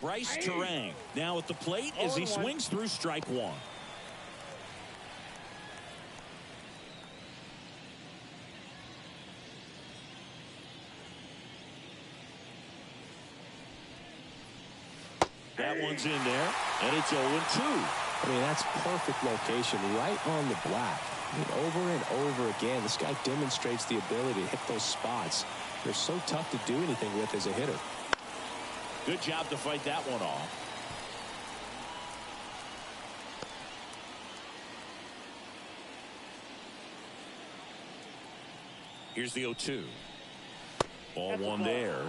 Bryce Terang now at the plate as he swings through strike one. That one's in there, and it's 0-2. I mean, that's perfect location, right on the black. I mean, over and over again, this guy demonstrates the ability to hit those spots. They're so tough to do anything with as a hitter. Good job to fight that one off. Here's the 0-2. Ball one there.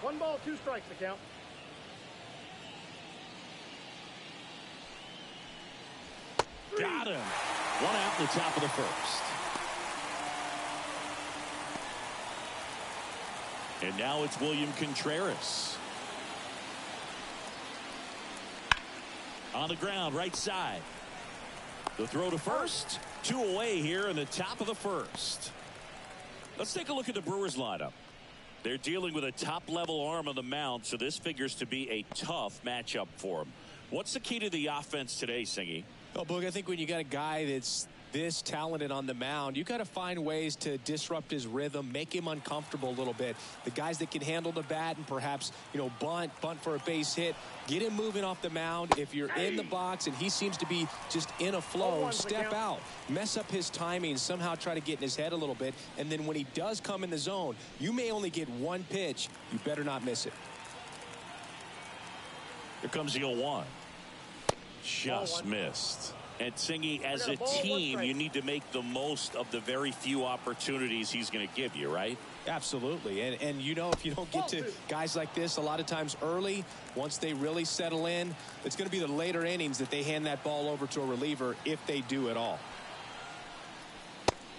1 ball, 2 strikes to count. Got him. 1 out in the top of the first. And now it's William Contreras. On the ground, right side. The throw to first. 2 away here in the top of the first. Let's take a look at the Brewers lineup. They're dealing with a top-level arm on the mound, so this figures to be a tough matchup for them. What's the key to the offense today, Singy? Well, Boog, I think when you got a guy that's this talented on the mound, you got to find ways to disrupt his rhythm, make him uncomfortable a little bit. The guys that can handle the bat and perhaps, bunt for a base hit, get him moving off the mound. If you're in the box and he seems to be just in a flow, step out, mess up his timing, somehow try to get in his head a little bit. And then when he does come in the zone, you may only get 1 pitch. You better not miss it. Here comes the 0-1. Just missed. And Singy, as a team, you need to make the most of the very few opportunities he's going to give you, right? Absolutely. And if you don't get to guys like this a lot of times early, once they really settle in, it's going to be the later innings that they hand that ball over to a reliever, if they do at all.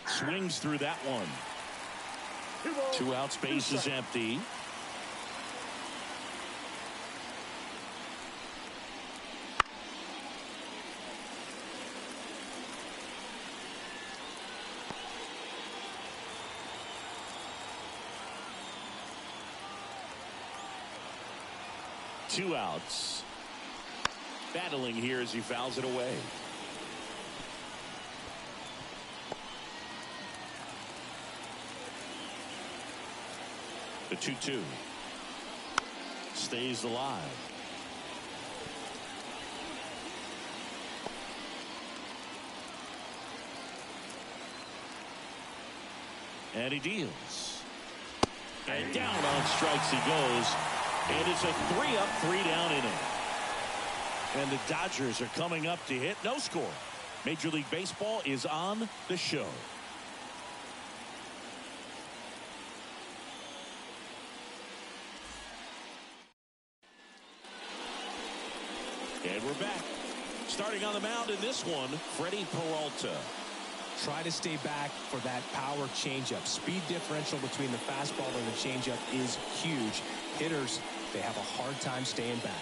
Swings through that one. 2 outs, base is empty. Two outs. Battling here as he fouls it away. The 2-2 stays alive. And he deals. And down on strikes he goes. And it's a 3-up, 3-down inning. And the Dodgers are coming up to hit. No score. Major League Baseball is on the show. And we're back. Starting on the mound in this one, Freddie Peralta. Try to stay back for that power changeup. Speed differential between the fastball and the changeup is huge. Hitters, they have a hard time staying back.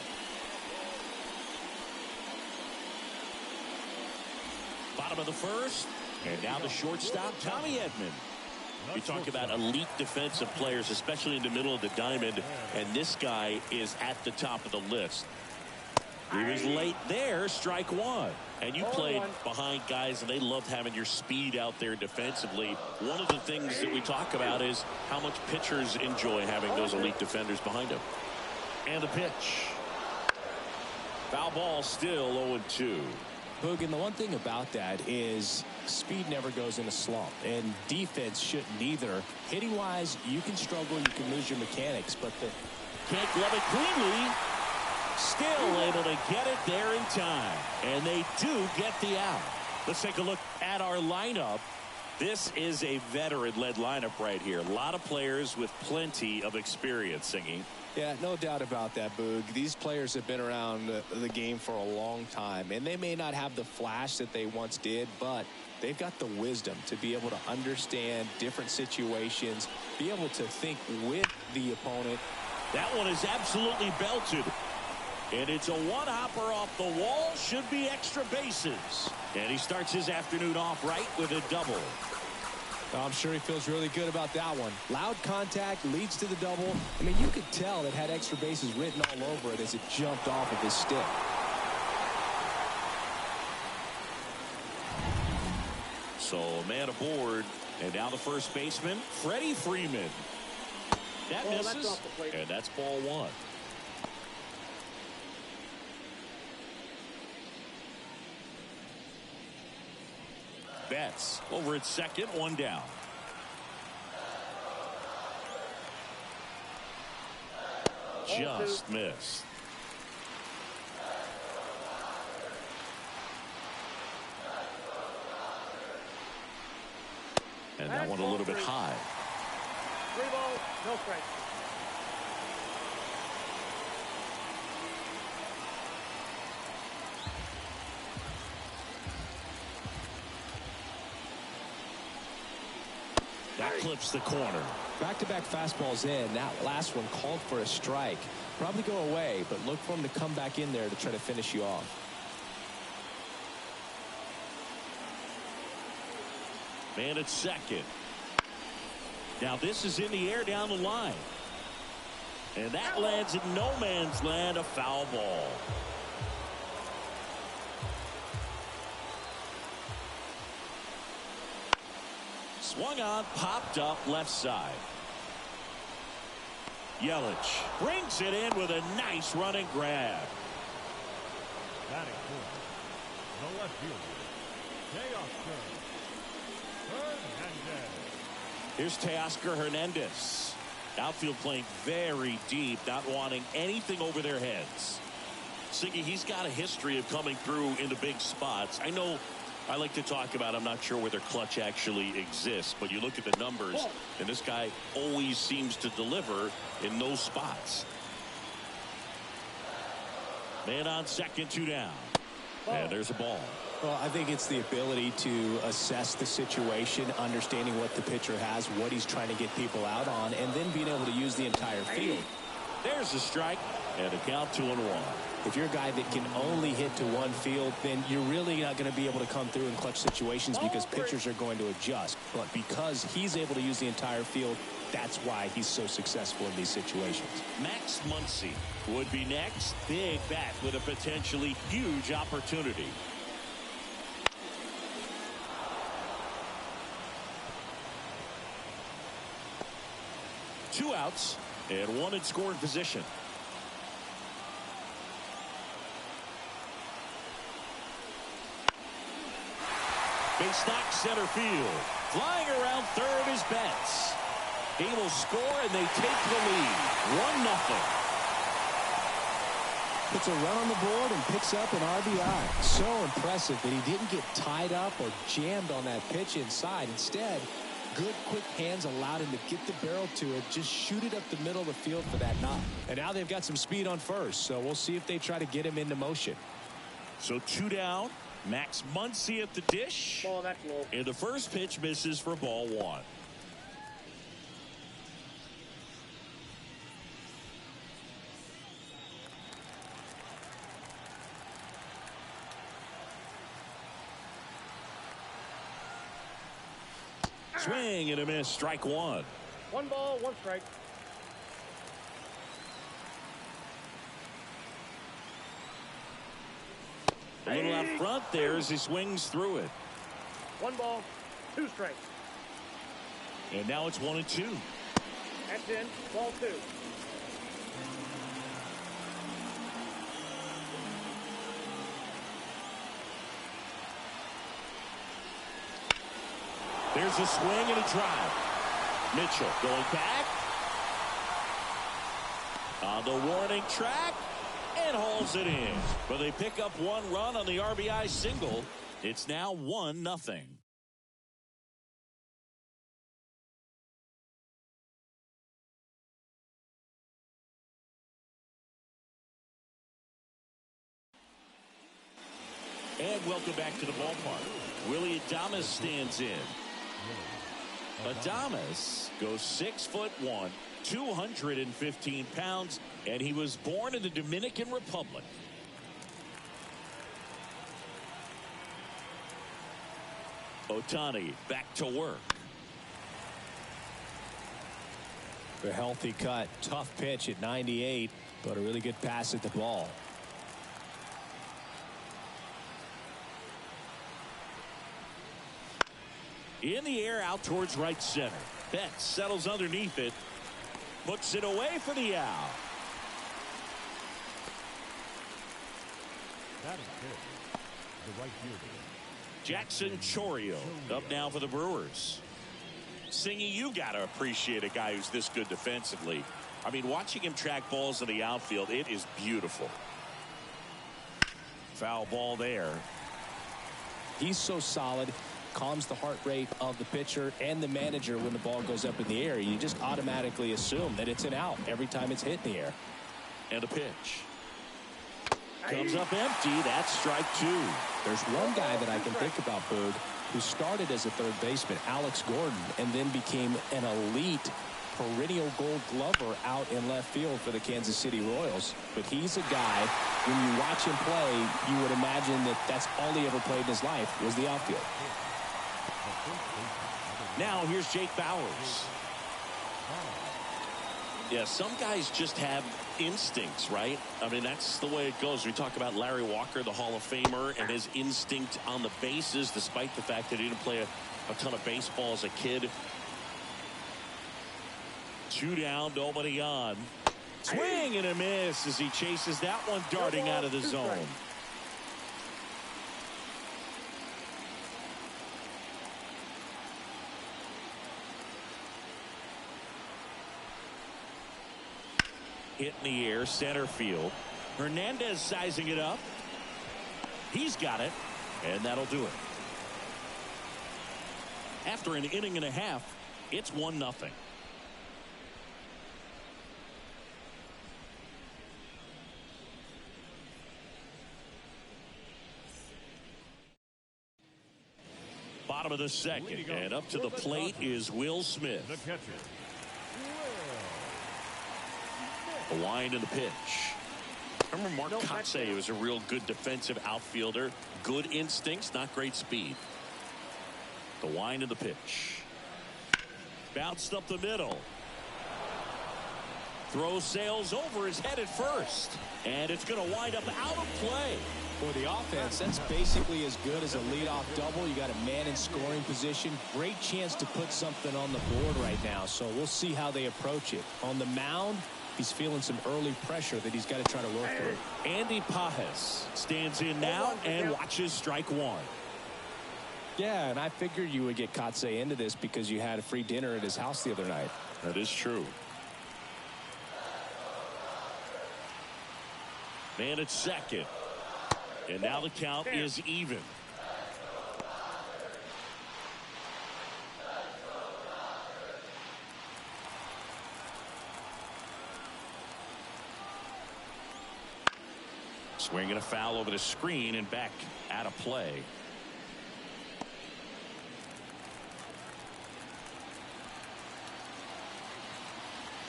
Bottom of the first, and now the shortstop, Tommy Edman. We talk about elite defensive players, especially in the middle of the diamond, and this guy is at the top of the list. He was late there, strike one. And you played behind guys, and they loved having your speed out there defensively. One of the things that we talk about is how much pitchers enjoy having those elite defenders behind them. And the pitch. Foul ball, still 0-2. Boog, and the one thing about that is speed never goes in a slump, and defense shouldn't either. Hitting-wise, you can struggle, you can lose your mechanics, but can't glove it cleanly. Still able to get it there in time. And they do get the out. Let's take a look at our lineup. This is a veteran-led lineup right here. A lot of players with plenty of experience, Singy. Yeah, no doubt about that, Boog. These players have been around the game for a long time, and they may not have the flash that they once did, but they've got the wisdom to be able to understand different situations, be able to think with the opponent. That one is absolutely belted. And it's a one-hopper off the wall. Should be extra bases. And he starts his afternoon off right with a double. I'm sure he feels really good about that one. Loud contact leads to the double. I mean, you could tell it had extra bases written all over it as it jumped off of his stick. So a man aboard, and now the first baseman, Freddie Freeman. That misses, and that's ball one. Betts over at second, one down. Just missed. And that one a little bit high. 3 balls, no strikes. That clips the corner. Back-to-back fastballs in. That last one called for a strike. Probably go away, but look for him to come back in there to try to finish you off. Man at second. Now this is in the air down the line. And that lands in no man's land, a foul ball. Swung on, popped up left side. Yelich brings it in with a nice running grab. Batting fourth, the left fielder, Hernandez. Here's Teoscar Hernandez. Outfield playing very deep, not wanting anything over their heads. Siggy, he's got a history of coming through into big spots. I know I like to talk about, I'm not sure whether clutch actually exists, but you look at the numbers, and this guy always seems to deliver in those spots. Man on second, 2 down. And there's a ball. Well, I think it's the ability to assess the situation, understanding what the pitcher has, what he's trying to get people out on, and then being able to use the entire field. There's a strike, and a count 2-1. If you're a guy that can only hit to one field, then you're really not going to be able to come through in clutch situations because pitchers are going to adjust. But because he's able to use the entire field, that's why he's so successful in these situations. Max Muncy would be next. Big bat with a potentially huge opportunity. Two outs and one in scoring position. Base knock center field. Flying around third is Betts. He will score and they take the lead. 1-0. Puts a run on the board and picks up an RBI. So impressive that he didn't get tied up or jammed on that pitch inside. Instead, good quick hands allowed him to get the barrel to it, just shoot it up the middle of the field for that knock. And now they've got some speed on first, so we'll see if they try to get him into motion. So 2 down. Max Muncy at the dish. Ball, that's low. And the first pitch misses for ball 1. Swing and a miss, strike 1. 1 ball, 1 strike. A little out front there as he swings through it. 1 ball, 2 strikes. And now it's 1-2. That's in, ball 2. There's a swing and a drive. Mitchell going back on the warning track and hauls it in. But they pick up 1 run on the RBI single. It's now 1-0. And welcome back to the ballpark. Willie Adames stands in. Adames goes 6'1", 215 pounds, and he was born in the Dominican Republic. Ohtani back to work. A healthy cut. Tough pitch at 98, but a really good pass at the ball. In the air out towards right center. Betts settles underneath it. Puts it away for the out. That is good. The right fielder. Jackson Chourio up now for the Brewers. Singy, you got to appreciate a guy who's this good defensively. I mean, watching him track balls in the outfield, it is beautiful. Foul ball there. He's so solid. Calms the heart rate of the pitcher and the manager when the ball goes up in the air. You just automatically assume that it's an out every time it's hit in the air. And a pitch. Comes up empty. That's strike two. There's one guy that I can think about, Bird, who started as a third baseman, Alex Gordon, and then became an elite perennial gold glover out in left field for the Kansas City Royals. But he's a guy, when you watch him play, you would imagine that that's all he ever played in his life was the outfield. Now here's Jake Bauers. Yeah, some guys just have instincts, right? I mean, that's the way it goes. We talk about Larry Walker, the Hall of Famer, and his instinct on the bases, despite the fact that he didn't play a ton of baseball as a kid. 2 down, nobody on. Swing and a miss as he chases that one darting out of the zone. Hit in the air, center field. Hernandez sizing it up. He's got it, and that'll do it. After an inning and a half, it's 1-0. Bottom of the second, and up to the plate is Will Smith. The catcher. A wind and the pitch. I remember Mark Kotsay was a real good defensive outfielder. Good instincts, not great speed. The wind and the pitch. Bounced up the middle. Throw sails over his head at first. And it's going to wind up out of play. For the offense, that's basically as good as a leadoff double. You got a man in scoring position. Great chance to put something on the board right now. So we'll see how they approach it. On the mound, he's feeling some early pressure that he's got to try to work through. Andy Pajes stands in now and watches strike one. Yeah, and I figured you would get Kotsay into this because you had a free dinner at his house the other night. That is true. Man at second. And now the count is even. Swinging a foul over the screen and back out of play.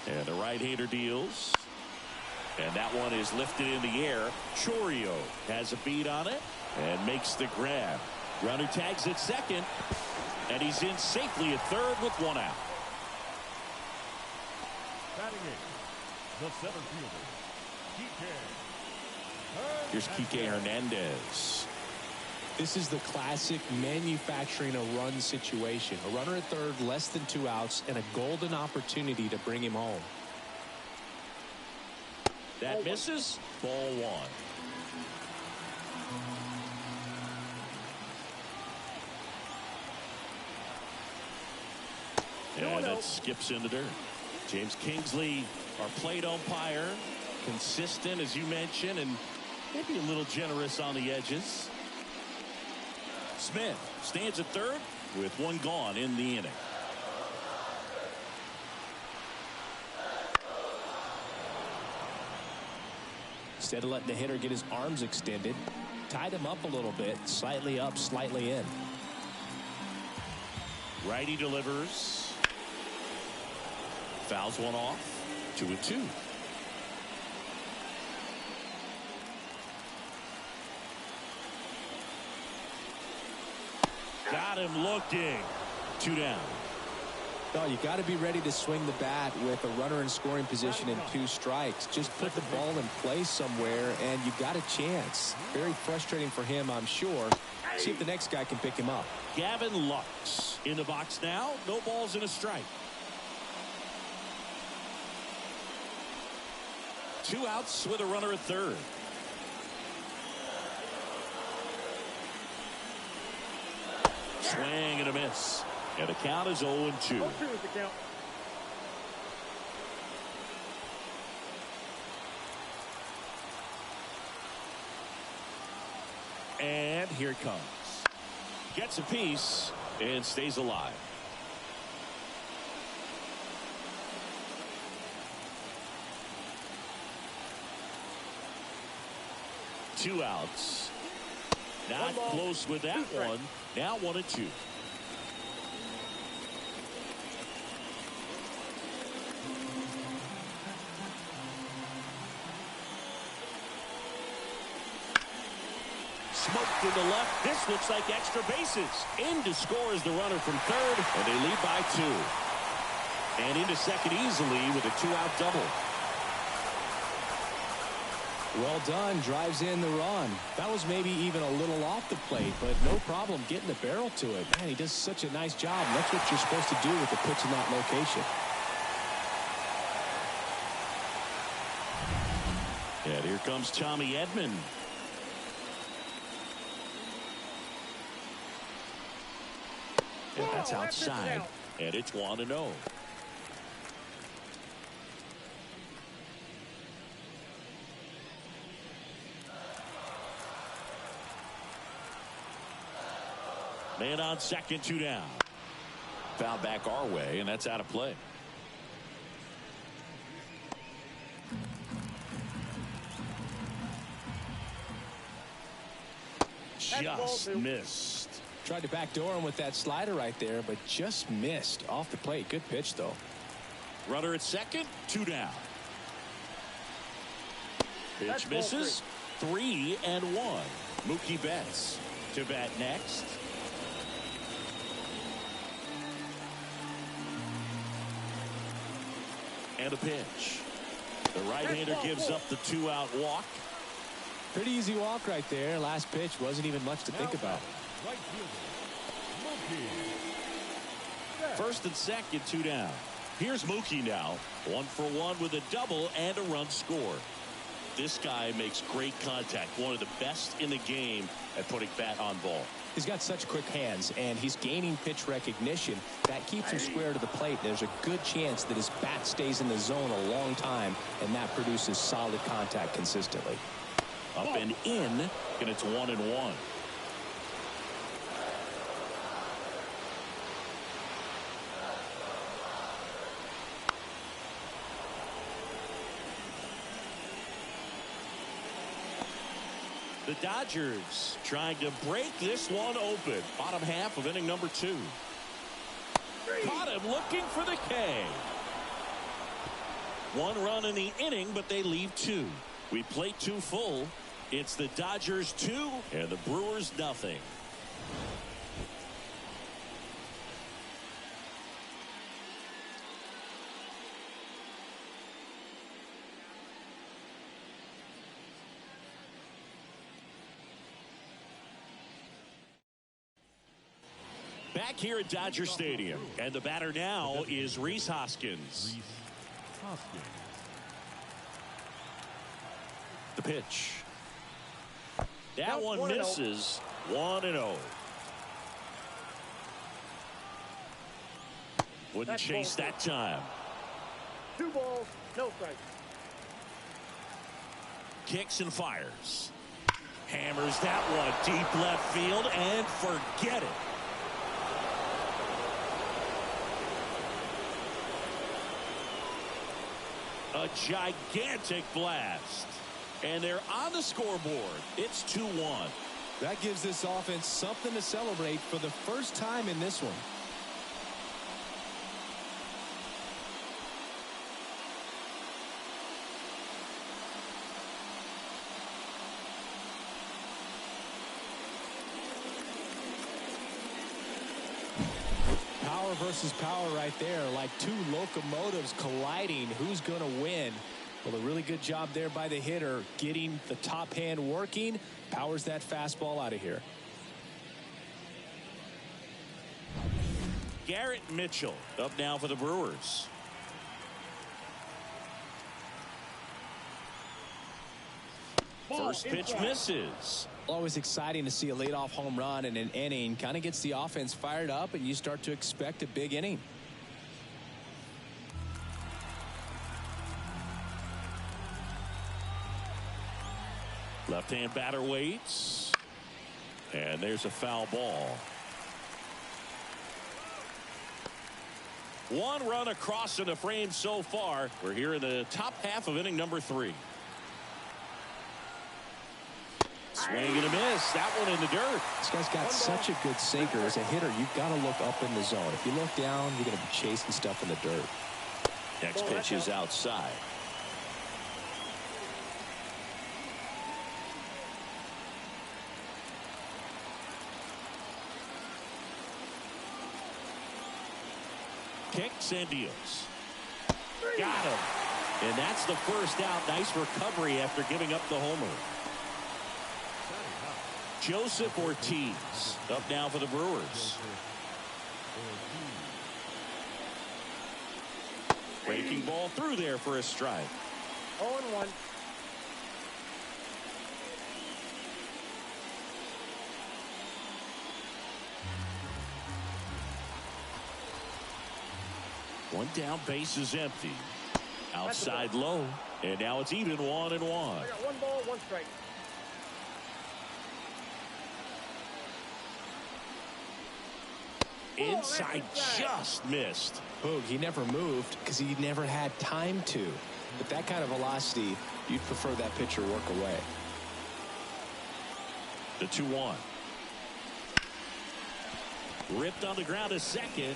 And the right-hander deals. And that one is lifted in the air. Chourio has a beat on it and makes the grab. Runner tags at second. And he's in safely at third with one out. Batting eighth, the center fielder, Kike. Here's Kike Hernandez. This is the classic manufacturing a run situation. A runner at third, less than 2 outs, and a golden opportunity to bring him home. That misses. Ball one. And that skips into dirt. James Kingsley, our plate umpire, consistent as you mentioned, and maybe a little generous on the edges. Smith stands at third with one gone in the inning. Instead of letting the hitter get his arms extended, tied him up a little bit, slightly up, slightly in. Righty delivers. Fouls one off. 2-2. Got him looking. 2 down. No, you got to be ready to swing the bat with a runner in scoring position and 2 strikes. Just put the ball in place somewhere, and you got a chance. Very frustrating for him, I'm sure. See if the next guy can pick him up. Gavin Lux in the box now. No balls and a strike. 2 outs with a runner at third. Swing and a miss. And the count is 0-2. 0-2 is the count. And here it comes. Gets a piece and stays alive. Two outs. Not close with that one. Now 1-2. Smoked to the left. This looks like extra bases. In to score is the runner from third, and they lead by 2. And into second easily with a 2-out double. Well done. Drives in the run. That was maybe even a little off the plate, but no problem getting the barrel to it. Man, he does such a nice job. And that's what you're supposed to do with the pitch in that location. And here comes Tommy Edman. And that's outside. And it's 1-0. Man on second, 2 down. Foul back our way, and that's out of play. Just missed. Tried to backdoor him with that slider right there, but just missed off the plate. Good pitch, though. Runner at second, 2 down. Pitch misses. 3-1. Mookie Betts to bat next. And a pitch. The right-hander gives up the 2-out walk. Pretty easy walk right there. Last pitch wasn't even much to think about. Right fielder, Mookie. First and second, 2 down. Here's Mookie now. 1 for 1 with a double and a run scored. This guy makes great contact. One of the best in the game at putting bat on ball. He's got such quick hands, and he's gaining pitch recognition. That keeps him square to the plate. There's a good chance that his bat stays in the zone a long time, and that produces solid contact consistently. Up and in, and it's 1-1. The Dodgers trying to break this one open. Bottom half of inning number 2. Caught him looking for the K. 1 run in the inning, but they leave 2. We play 2 full. It's the Dodgers 2 and the Brewers nothing. Back here at Dodger Stadium, and the batter now is Rhys Hoskins. The pitch. That one misses. 1-0. Wouldn't chase that time. 2 balls, no strikes. Kicks and fires. Hammers that one deep left field and forget it. A gigantic blast. And they're on the scoreboard. It's 2-1. That gives this offense something to celebrate for the first time in this one. versus power right there, like two locomotives colliding. Who's going to win? Well, a really good job there by the hitter, getting the top hand working, powers that fastball out of here. Garrett Mitchell up now for the Brewers. First pitch misses. Always exciting to see a leadoff home run in an inning. Kind of gets the offense fired up, and you start to expect a big inning. Left-hand batter waits. And there's a foul ball. One run across in the frame so far. We're here in the top half of inning number 3. Swing and a miss. That one in the dirt. This guy's got such a good sinker. As a hitter, you've got to look up in the zone. If you look down, you're going to be chasing stuff in the dirt. Next pitch is outside. Kicks and deals. Got him. And that's the first out. Nice recovery after giving up the homer. Joseph Ortiz up now for the Brewers. Breaking ball through there for a strike. 0-1. One down, base is empty. Outside low. And now it's even 1-1. I got 1 ball, 1 strike. Inside, just missed. Boog, he never moved because he never had time to. But that kind of velocity, you'd prefer that pitcher work away. The 2-1. Ripped on the ground a second.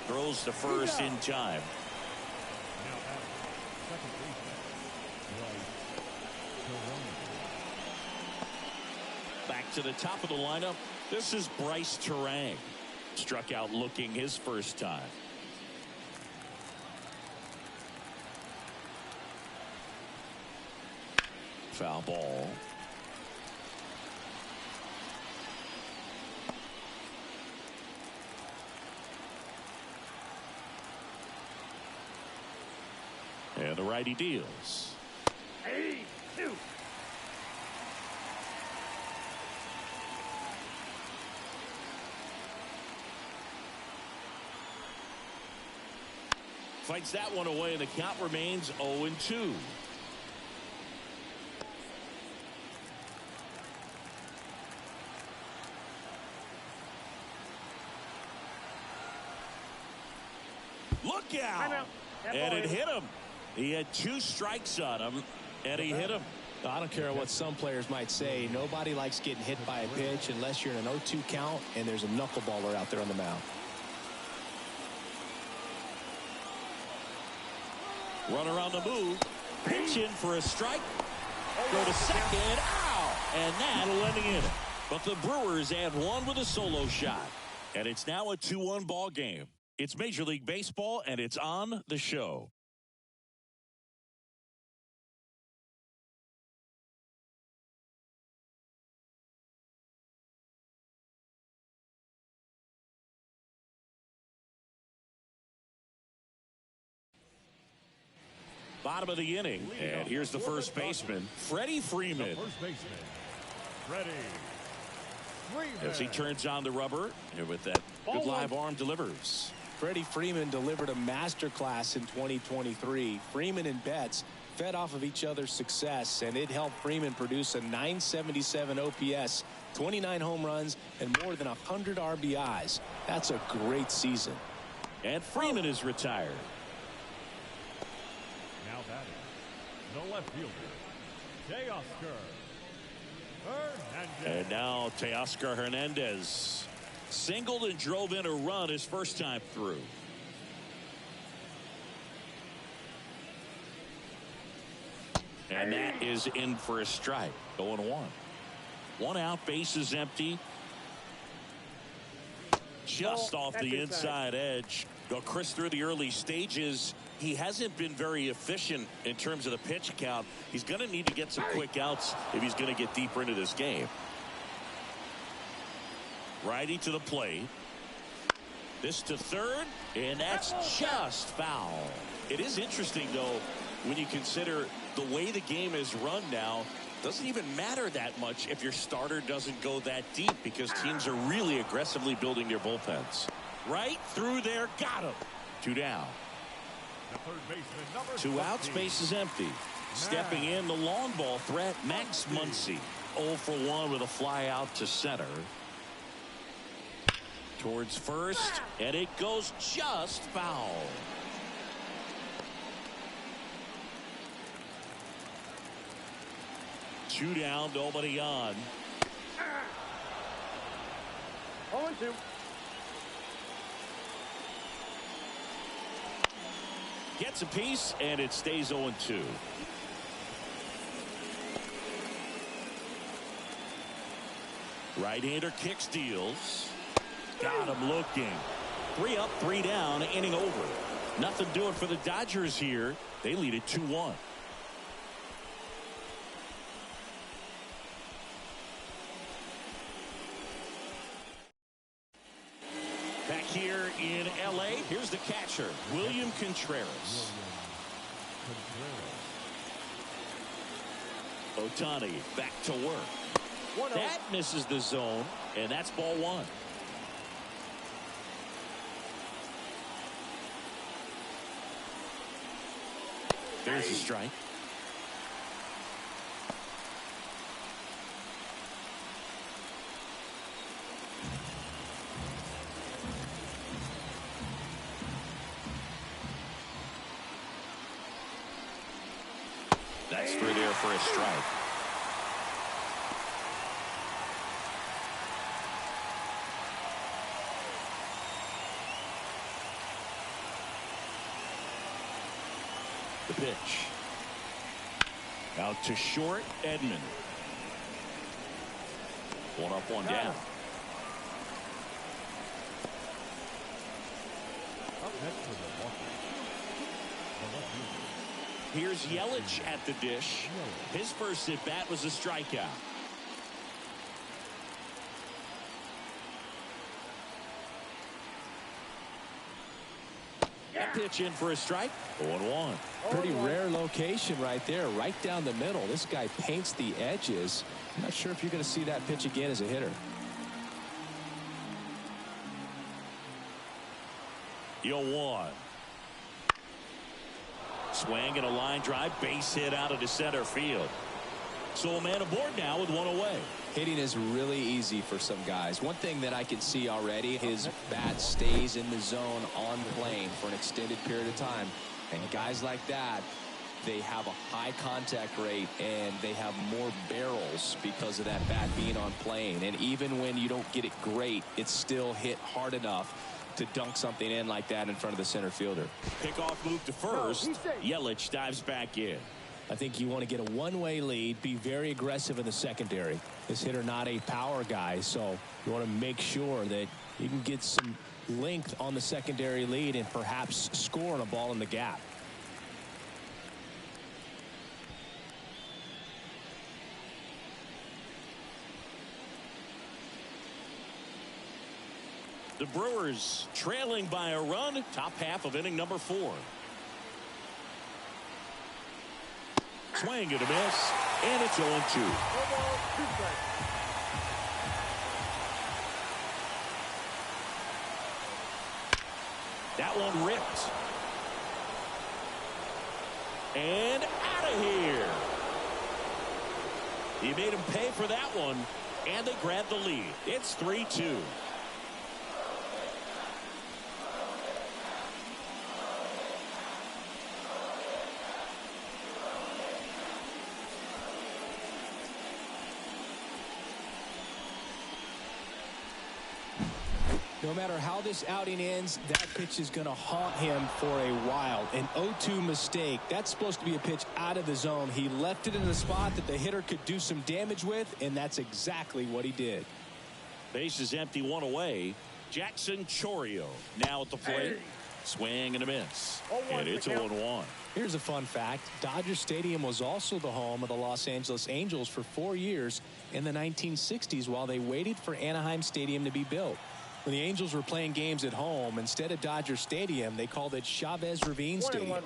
Throws to first in time. Back to the top of the lineup. This is Bryce Terang. Struck out looking his first time. Foul ball. And the righty deals. 2. Fights that one away, and the count remains 0-2. Look out! And it hit him. He had 2 strikes on him, and he hit him. I don't care what some players might say. Nobody likes getting hit by a pitch unless you're in an 0-2 count and there's a knuckleballer out there on the mound. Runner on the move. Pitch in for a strike. Go to second. Ow! And that'll end the inning. But the Brewers add 1 with a solo shot. And it's now a 2-1 ball game. It's Major League Baseball, and it's on the show. Bottom of the inning, and here's the first baseman, Freddie Freeman. First baseman, Freddie Freeman. As he turns on the rubber, and with that good live arm delivers. Freddie Freeman delivered a masterclass in 2023. Freeman and Betts fed off of each other's success, and it helped Freeman produce a .977 OPS, 29 home runs, and more than 100 RBIs. That's a great season. And Freeman is retired. Now batting, the left fielder, Teoscar Hernandez. And now Teoscar Hernandez singled and drove in a run his first time through. And that is in for a strike. 0-1. 1 out, base is empty. Just off the inside edge. Well, Chris, through the early stages, he hasn't been very efficient in terms of the pitch count. He's going to need to get some quick outs if he's going to get deeper into this game. Righty to the plate. This to third, and that's just foul. It is interesting, though, when you consider the way the game is run now. Doesn't even matter that much if your starter doesn't go that deep, because teams are really aggressively building their bullpens. Right through there, got him. 2 down. The third baseman, number 2 outs, base is empty. Stepping in, the long ball threat, Max Muncy. 0 for 1 with a fly out to center. Towards first, and it goes just foul. Two down, nobody on. 0-2. Gets a piece, and it stays 0-2. Right-hander kicks, deals. Got him looking. 3 up, 3 down, inning over. Nothing doing for the Dodgers here. They lead it 2-1. Back here in L.A., here's the catcher, William Contreras. Ohtani back to work. That misses the zone, and that's ball 1. There's a strike. That's through there for a strike. The pitch. Out to short, Edman. 1 up, 1 down. Here's Yelich at the dish. His first at bat was a strikeout. That pitch in for a strike. 0-1. Pretty rare location right there, right down the middle. This guy paints the edges. I'm not sure if you're going to see that pitch again as a hitter. 0-1. Swing and a line drive, base hit out of the center field. So a man aboard now with 1 away. Hitting is really easy for some guys. One thing that I can see already, his bat stays in the zone on plane for an extended period of time. And guys like that, they have a high contact rate and they have more barrels because of that bat being on plane. And even when you don't get it great, it's still hit hard enough to dunk something in like that in front of the center fielder. Pickoff move to first. Yelich dives back in. I think you want to get a one-way lead, be very aggressive in the secondary. This hitter not a power guy, so you want to make sure that you can get some length on the secondary lead and perhaps score on a ball in the gap. The Brewers trailing by a run, top half of inning number 4. Swing and a miss, and it's 0-2. That one ripped. And out of here. He made him pay for that one, and they grab the lead. It's 3-2. No matter how this outing ends, that pitch is going to haunt him for a while. An 0-2 mistake. That's supposed to be a pitch out of the zone. He left it in a spot that the hitter could do some damage with, and that's exactly what he did. Base is empty, 1 away. Jackson Chourio now at the plate. Swing and a miss. And it's 0-1. Here's a fun fact. Dodger Stadium was also the home of the Los Angeles Angels for 4 years in the 1960s while they waited for Anaheim Stadium to be built. When the Angels were playing games at home, instead of Dodger Stadium, they called it Chavez Ravine Stadium.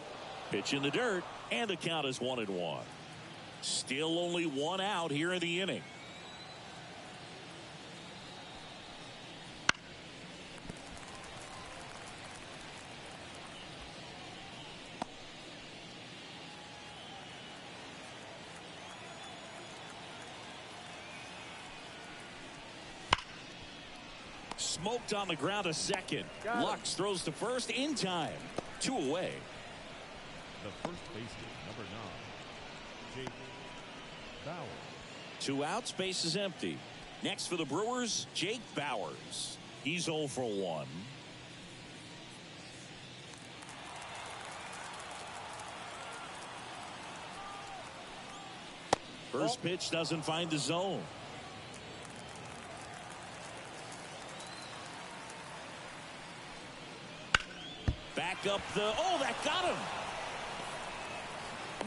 Pitch in the dirt, and the count is 1-1. Still only one out here in the inning. Smoked on the ground to second. Lux throws to first in time. 2 away. The first baseman, number 9, Jake Bauers. 2 outs, base is empty. Next for the Brewers, Jake Bauers. He's 0 for 1. First pitch doesn't find the zone. Back up the, oh, that got him.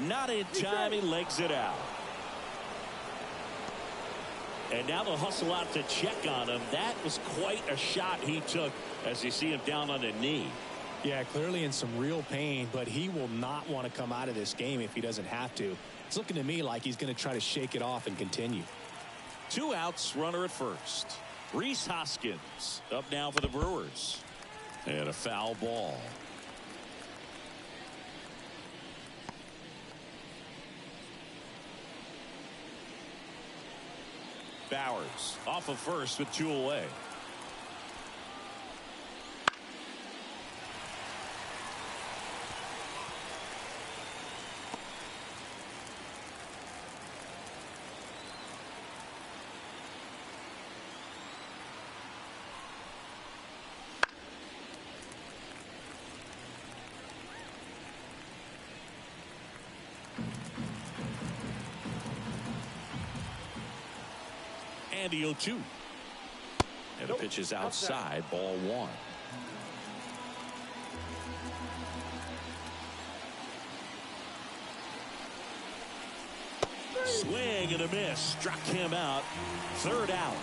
Not in time, he legs it out. And now they'll hustle out to check on him. That was quite a shot he took as you see him down on the knee. Yeah, clearly in some real pain, but he will not want to come out of this game if he doesn't have to. It's looking to me like he's going to try to shake it off and continue. 2 outs, runner at first. Rhys Hoskins up now for the Brewers. And a foul ball. Bauers off of first with 2 away. And the 0-2. And the pitch is outside, ball 1. Swing and a miss. Struck him out. 3rd out.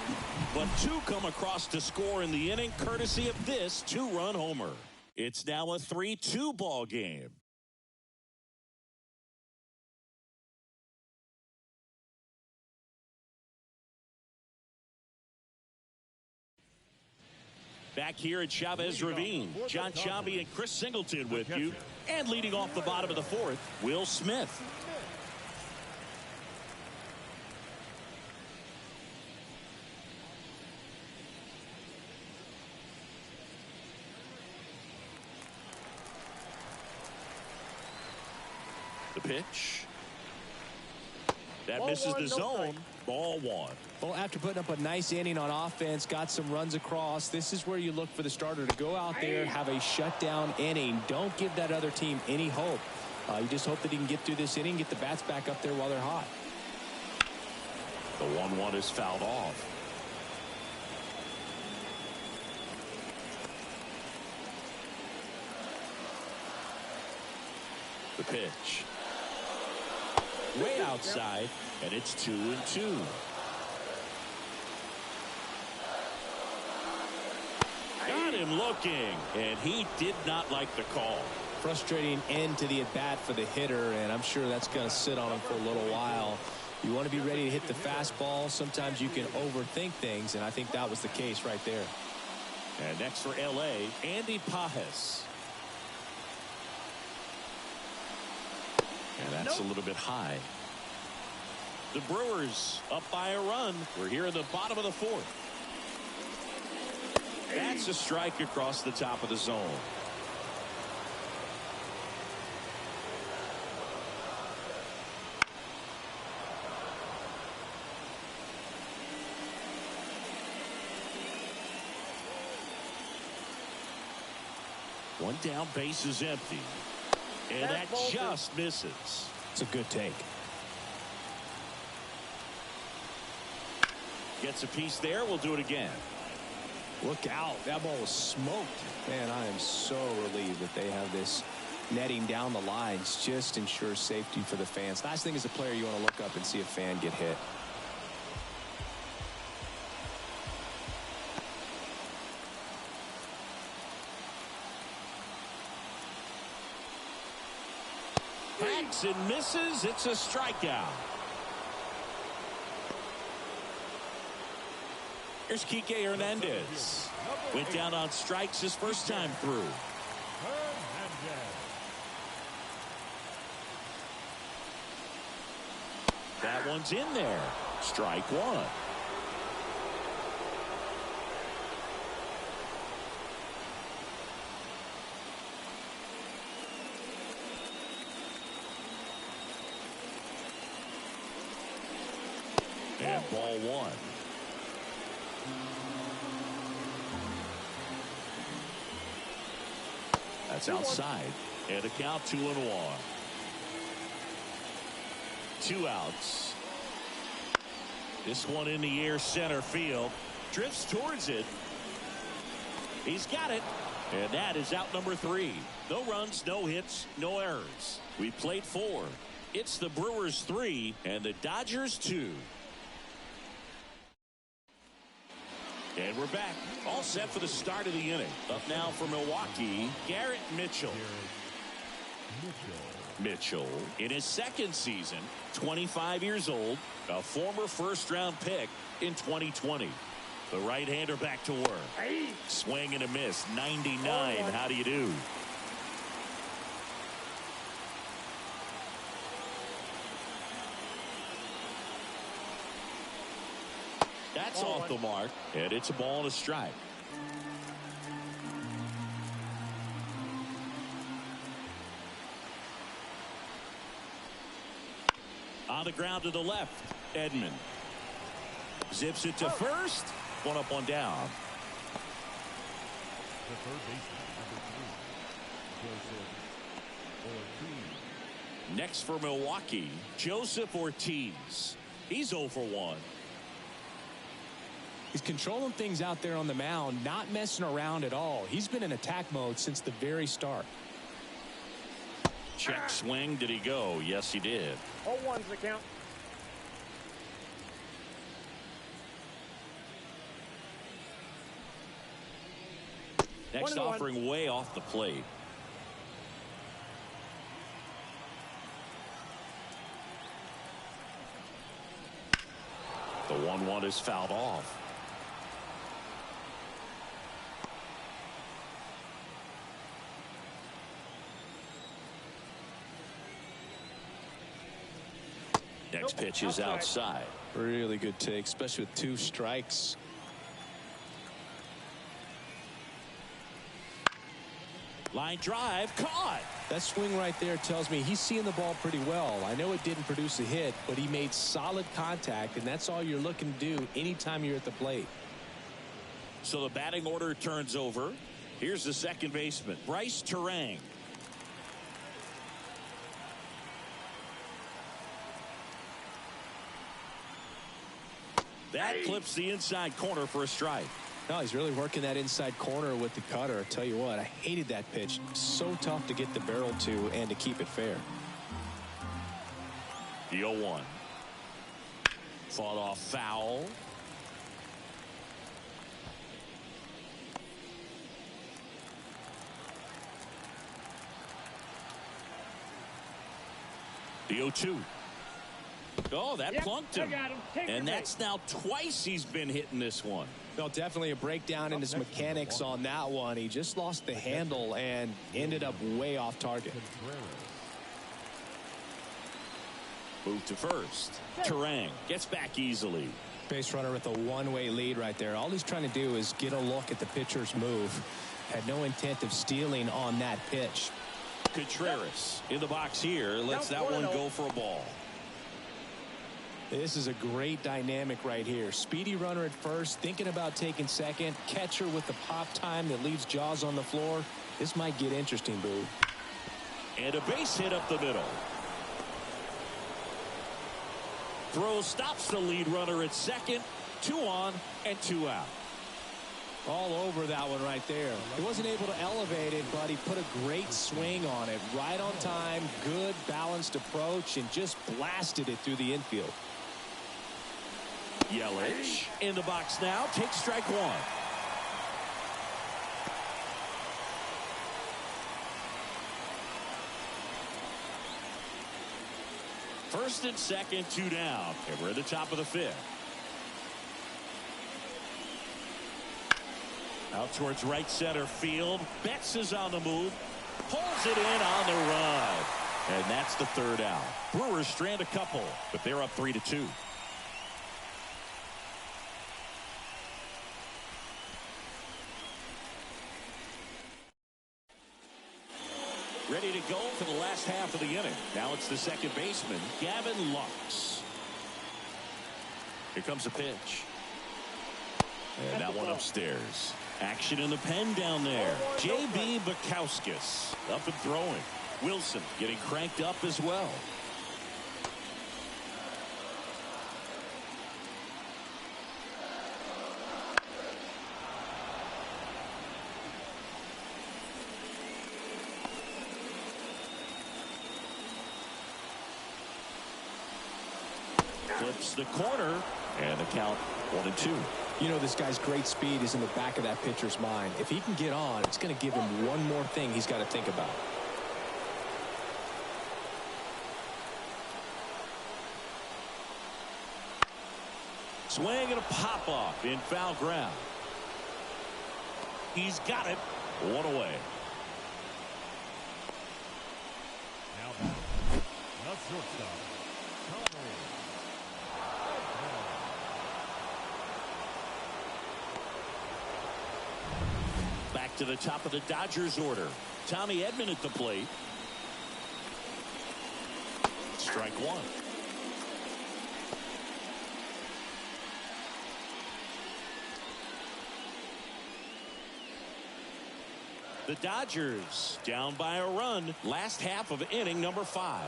But 2 come across to score in the inning, courtesy of this 2-run homer. It's now a 3-2 ball game. Back here at Chavez Ravine, John Sciambi and Chris Singleton with you. And leading off the bottom of the 4th, Will Smith. The pitch. That misses the zone. Ball 1. Well, after putting up a nice inning on offense, got some runs across, this is where you look for the starter to go out there, have a shutdown inning. Don't give that other team any hope. You just hope that he can get through this inning, get the bats back up there while they're hot. The 1-1 is fouled off. The pitch. Way outside, and it's 2-2. Got him looking, and he did not like the call. Frustrating end to the at-bat for the hitter, and I'm sure that's going to sit on him for a little while. You want to be ready to hit the fastball. Sometimes you can overthink things, and I think that was the case right there. And next for L.A., Andy Pages. And that's a little bit high. The Brewers up by a run. We're here in the bottom of the 4th. That's a strike across the top of the zone. One down, base is empty. And that just misses. It's a good take. Gets a piece there. We'll do it again. Look out. That ball was smoked. Man, I am so relieved that they have this netting down the lines. Just ensures safety for the fans. Last thing as a player, you want to look up and see a fan get hit. Hacks and misses. It's a strikeout. Here's Kike Hernandez. Went down on strikes his first time through. That one's in there. Strike one. And ball one. That's outside. And a count 2-1. 2 outs. This one in the air center field. Drifts towards it. He's got it. And that is out number 3. No runs, no hits, no errors. We played 4. It's the Brewers 3 and the Dodgers 2. And we're back. All set for the start of the inning. Up now for Milwaukee, Garrett Mitchell. Mitchell, in his second season, 25 years old, a former first-round pick in 2020. The right-hander back to work. Swing and a miss, 99. How do you do? That's off the mark, and it's a ball and a strike. On the ground to the left, Edman. Zips it to first. One up, one down. The third baseman, number 3, Joseph Ortiz. Next for Milwaukee, Joseph Ortiz. He's 0 for 1. He's controlling things out there on the mound, not messing around at all. He's been in attack mode since the very start. Check swing. Did he go? Yes, he did. 0-1's the count. Next offering way off the plate. The 1-1 is fouled off. Next pitch is outside. Really good take, especially with 2 strikes. Line drive, caught. That swing right there tells me he's seeing the ball pretty well. I know it didn't produce a hit, but he made solid contact, and that's all you're looking to do anytime you're at the plate. So the batting order turns over. Here's the second baseman, Bryce Terang. That clips the inside corner for a strike. No, he's really working that inside corner with the cutter. I tell you what, I hated that pitch. So tough to get the barrel to and to keep it fair. The 0-1. Fought off foul. The 0-2. Oh, that plunked him. And that's now twice he's been hitting this one. Well, definitely a breakdown in his mechanics on that one. He just lost the handle and ended up way off target. Move to first. Terang gets back easily. Base runner with a one-way lead right there. All he's trying to do is get a look at the pitcher's move. Had no intent of stealing on that pitch. Contreras in the box here. Lets that one go for a ball. This is a great dynamic right here. Speedy runner at first, thinking about taking second. Catcher with the pop time that leaves Jaws on the floor. This might get interesting, Boo. And a base hit up the middle. Throw stops the lead runner at second. 2 on and 2 out. All over that one right there. He wasn't able to elevate it, but he put a great swing on it. Right on time, good balanced approach, and just blasted it through the infield. Yelich in the box now. Takes strike one. First and second, 2 down. And we're at the top of the 5th. Out towards right center field. Betts is on the move. Pulls it in on the run. And that's the 3rd out. Brewers strand a couple, but they're up 3-2. Ready to go for the last half of the inning. Now it's the second baseman, Gavin Lux. Here comes a pitch. And that one upstairs. Action in the pen down there. J.B. Bukowskis up and throwing. Wilson getting cranked up as well. Flips the corner, and the count 1-2. You know, this guy's great speed is in the back of that pitcher's mind. If he can get on, it's going to give him one more thing he's got to think about. Swing and a pop-off in foul ground. He's got it. 1 away. Now back. The shortstop. Back to the top of the Dodgers order. Tommy Edman at the plate. Strike one. The Dodgers down by a run. Last half of inning number 5.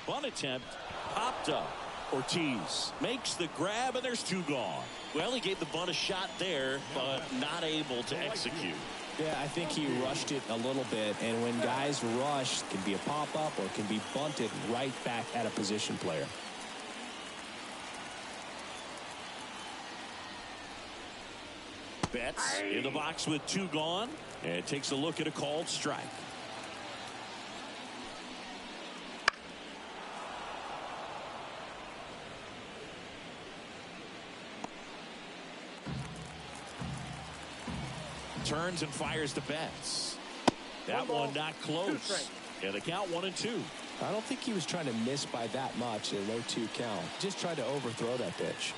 Bunt attempt popped up. Ortiz makes the grab, and there's 2 gone. Well, he gave the bunt a shot there, but not able to execute. Yeah, I think he rushed it a little bit, and when guys rush, it can be a pop-up or it can be bunted right back at a position player. Betts in the box with 2 gone, and takes a look at a called strike. Turns and fires to Betts. That one not close. And the count 1-2. I don't think he was trying to miss by that much, a low 2 count. Just tried to overthrow that pitch.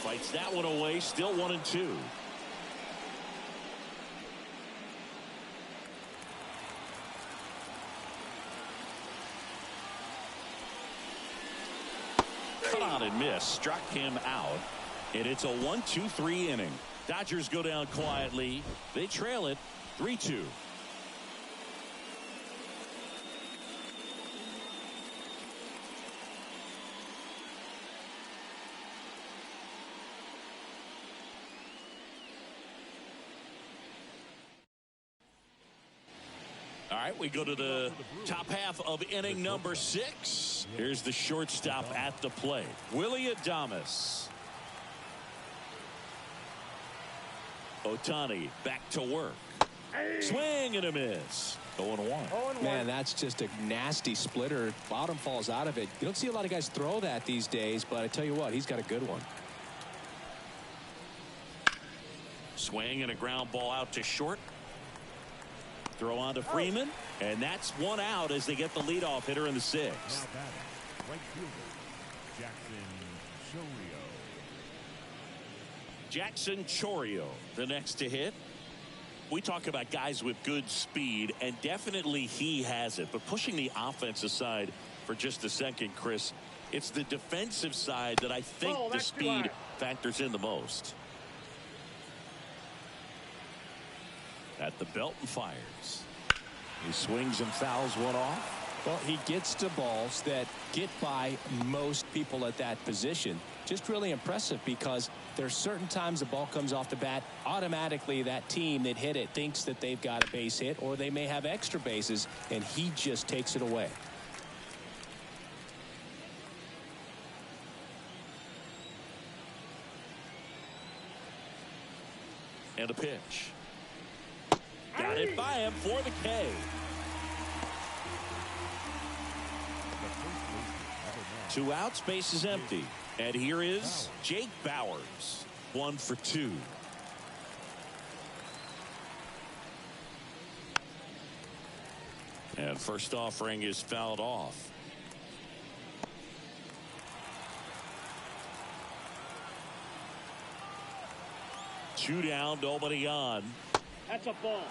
Fights that one away. Still 1-2. Cut on and miss. Struck him out. And it's a 1-2-3 inning. Dodgers go down quietly. They trail it 3-2. All right, we go to the top half of inning number 6. Here's the shortstop at the plate, Willie Adames. Ohtani back to work. Swing and a miss. 0-1. Man, that's just a nasty splitter. Bottom falls out of it. You don't see a lot of guys throw that these days, but I tell you what, he's got a good one. Swing and a ground ball out to short. Throw on to Freeman, and that's 1 out as they get the leadoff hitter in the 6th. Now batting, right fielder, Jackson Chourio, the next to hit. We talk about guys with good speed, and definitely he has it. But pushing the offense aside for just a second, Chris, it's the defensive side that I think the speed factors in the most. At the belt and fires. He swings and fouls one off. Well, he gets to balls that get by most people at that position. Just really impressive because there's certain times the ball comes off the bat, automatically that team that hit it thinks that they've got a base hit or they may have extra bases, and he just takes it away. And a pitch. Got it by him for the K. Two outs, base is empty. And here is Jake Bauers. 1 for 2. And first offering is fouled off. Two down, nobody on. That's a ball.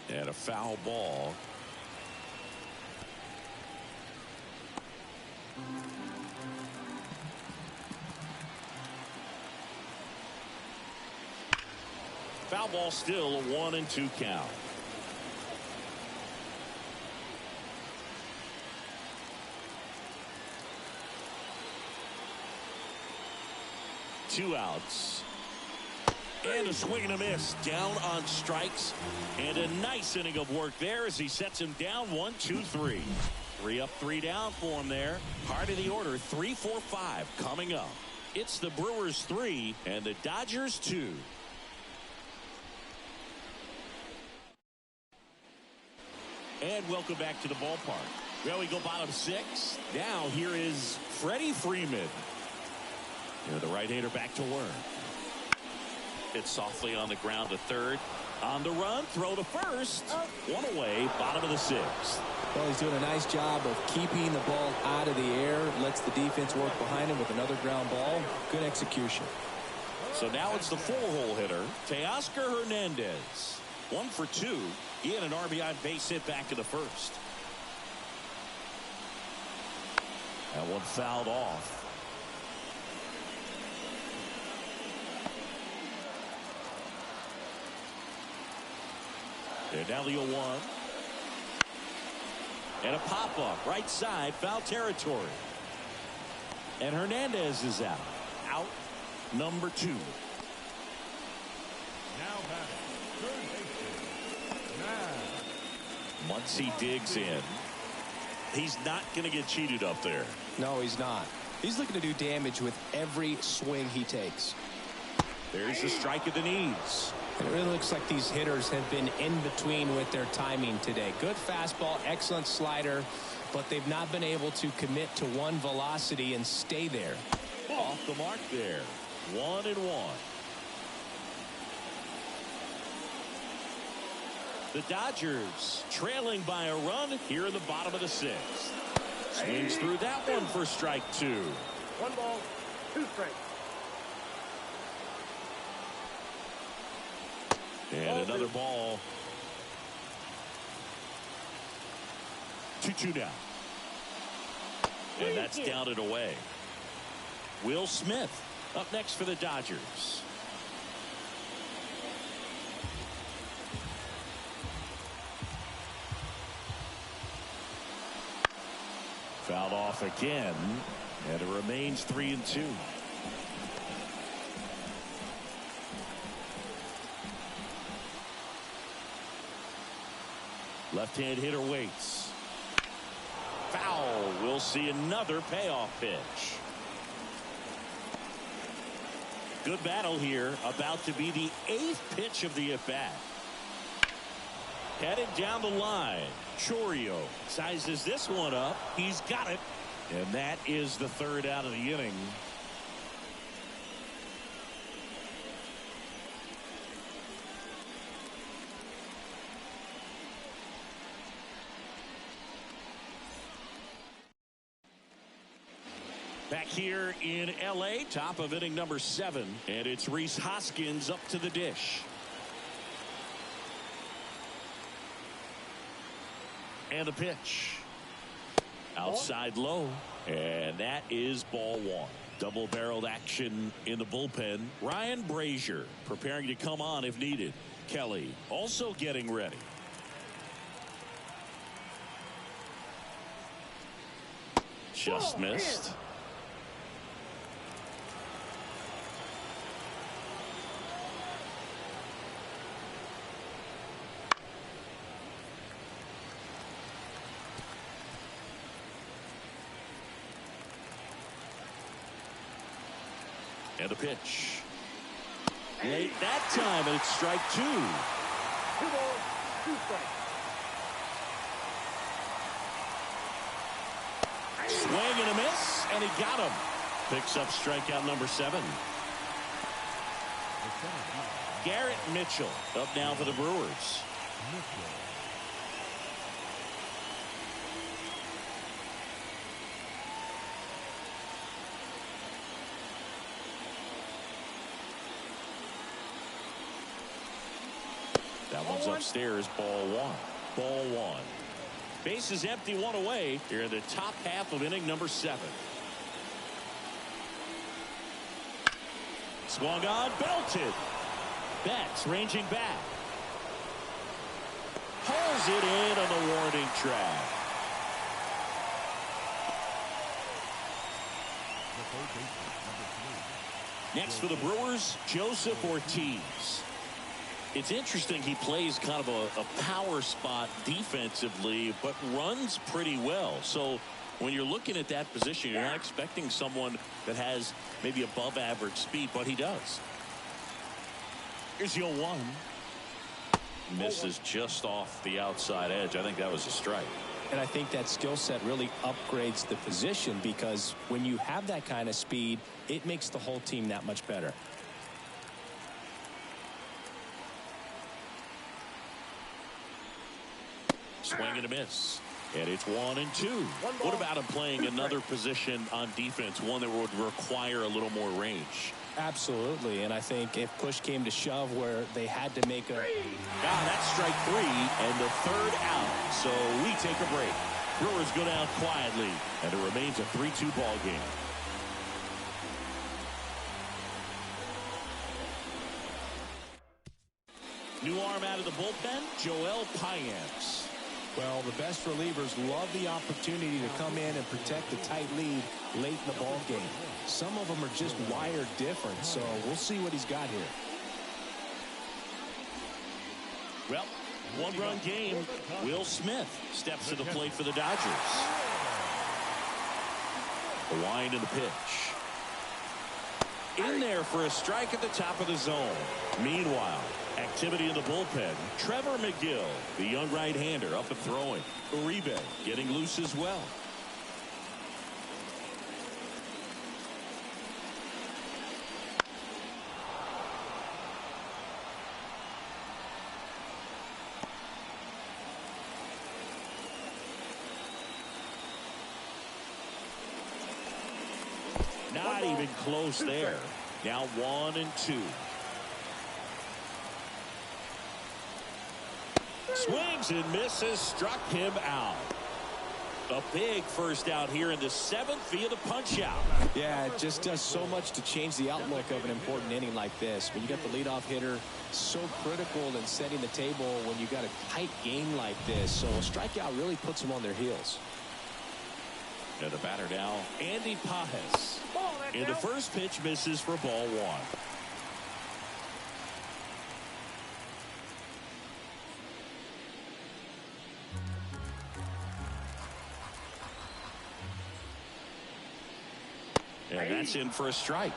And a foul ball. Foul ball, still a 1-2 count. Two outs. And a swing and a miss. Down on strikes. And a nice inning of work there as he sets him down 1-2-3. 3 up, 3 down for him there. Heart of the order, 3-4-5 coming up. It's the Brewers 3 and the Dodgers 2. And welcome back to the ballpark. Well, we go bottom 6. Now here is Freddie Freeman. The right-hander back to work. Hit softly on the ground to third. On the run, throw to first. One away, bottom of the 6th. Well, he's doing a nice job of keeping the ball out of the air. Lets the defense work behind him with another ground ball. Good execution. So now it's the 4-hole hitter, Teoscar Hernandez. 1 for 2. He had an RBI base hit back in the first. That one fouled off. And now the 0-1. And a pop-up right side, foul territory. And Hernandez is out. Out number 2. Now batting, third baseman. Once he digs in, he's not going to get cheated up there. No, he's not. He's looking to do damage with every swing he takes. There's the strike at the knees. It really looks like these hitters have been in between with their timing today. Good fastball, excellent slider, but they've not been able to commit to one velocity and stay there. Off the mark there. 1-1. The Dodgers trailing by a run here in the bottom of the 6th. Swings through that one for strike 2. 1 ball, 2 strikes. And another ball. 2-2 down. And that's down and away. Will Smith up next for the Dodgers. Fouled off again, and it remains 3-2. Left-hand hitter waits. Foul. We'll see another payoff pitch. Good battle here. About to be the 8th pitch of the at-bat. Headed down the line. Chourio sizes this one up. He's got it. And that is the 3rd out of the inning. Back here in L.A., top of inning number 7. And it's Rhys Hoskins up to the dish. And the pitch. Outside low. And that is ball 1. Double-barreled action in the bullpen. Ryan Brazier preparing to come on if needed. Kelly also getting ready. Just missed. And a pitch. Late that time, and it's strike 2. 2 balls, 2 strikes. Swing and a miss, and he got him. Picks up strikeout number 7. Garrett Mitchell up now for the Brewers. That one's upstairs. Ball 1. Ball 1. Base is empty, 1 away here in the top half of inning number 7. Swung on, belted. Betts ranging back. Pulls it in on the warning track. Next for the Brewers, Joseph Ortiz. It's interesting, he plays kind of a power spot defensively, but runs pretty well. So when you're looking at that position, you're not expecting someone that has maybe above average speed, but he does. Here's your 1. Misses just off the outside edge. I think that was a strike. And I think that skill set really upgrades the position, because when you have that kind of speed, it makes the whole team that much better. Swing and a miss. And it's 1 and 2. What about him playing another position on defense, one that would require a little more range? Absolutely. And I think if push came to shove where they had to make a... That's strike 3 and the 3rd out. So we take a break. Brewers go down quietly, and it remains a 3-2 ball game. New arm out of the bullpen, Joel Payamps. Well, the best relievers love the opportunity to come in and protect the tight lead late in the ball game. Some of them are just wired different, so we'll see what he's got here. Well, 1-run game. Will Smith steps to the plate for the Dodgers. The wind and the pitch. In there for a strike at the top of the zone. Meanwhile, activity in the bullpen. Trevor McGill, the young right-hander, up and throwing. Uribe getting loose as well. Not even close there. Now 1 and 2. Swings and misses, struck him out. A big first out here in the 7th via the punch out. Yeah, it just does so much to change the outlook of an important inning like this. When you got the leadoff hitter, so critical in setting the table when you got a tight game like this. So a strikeout really puts them on their heels. And the batter now, Andy Pajes. And the first pitch misses for ball 1. And that's in for a strike.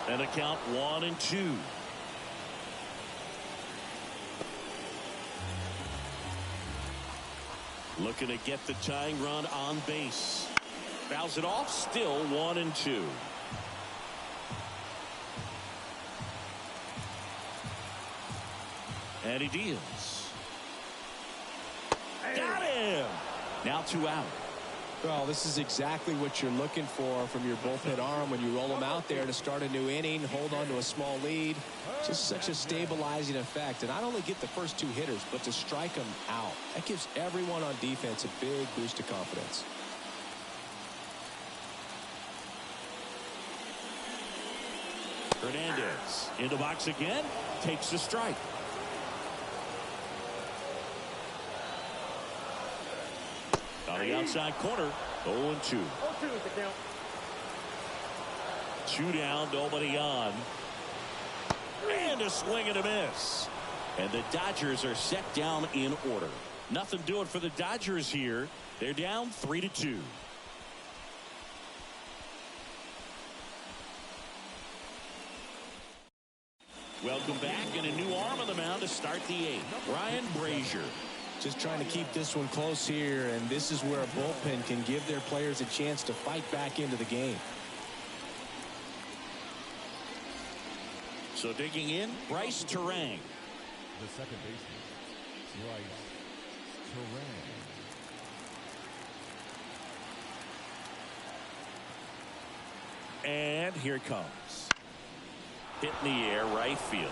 And a count 1 and 2. Looking to get the tying run on base. Fouls it off, still 1 and 2. And he deals. Got him! Now 2 out. Well, this is exactly what you're looking for from your bullpen arm when you roll them out there to start a new inning, hold on to a small lead. Just such a stabilizing effect. And not only get the first 2 hitters, but to strike them out. That gives everyone on defense a big boost of confidence. Hernandez in the box again, takes the strike. On the outside corner, 0-2. 0-2 is the count. 2 down, nobody on. And a swing and a miss. And the Dodgers are set down in order. Nothing doing for the Dodgers here. They're down 3-2. Welcome back, and a new arm on the mound to start the 8th. Ryan Brazier. Just trying to keep this one close here, and this is where a bullpen can give their players a chance to fight back into the game. So digging in, Bryce Terang. The second baseman, Bryce Terang. And here it comes. Hit in the air, right field.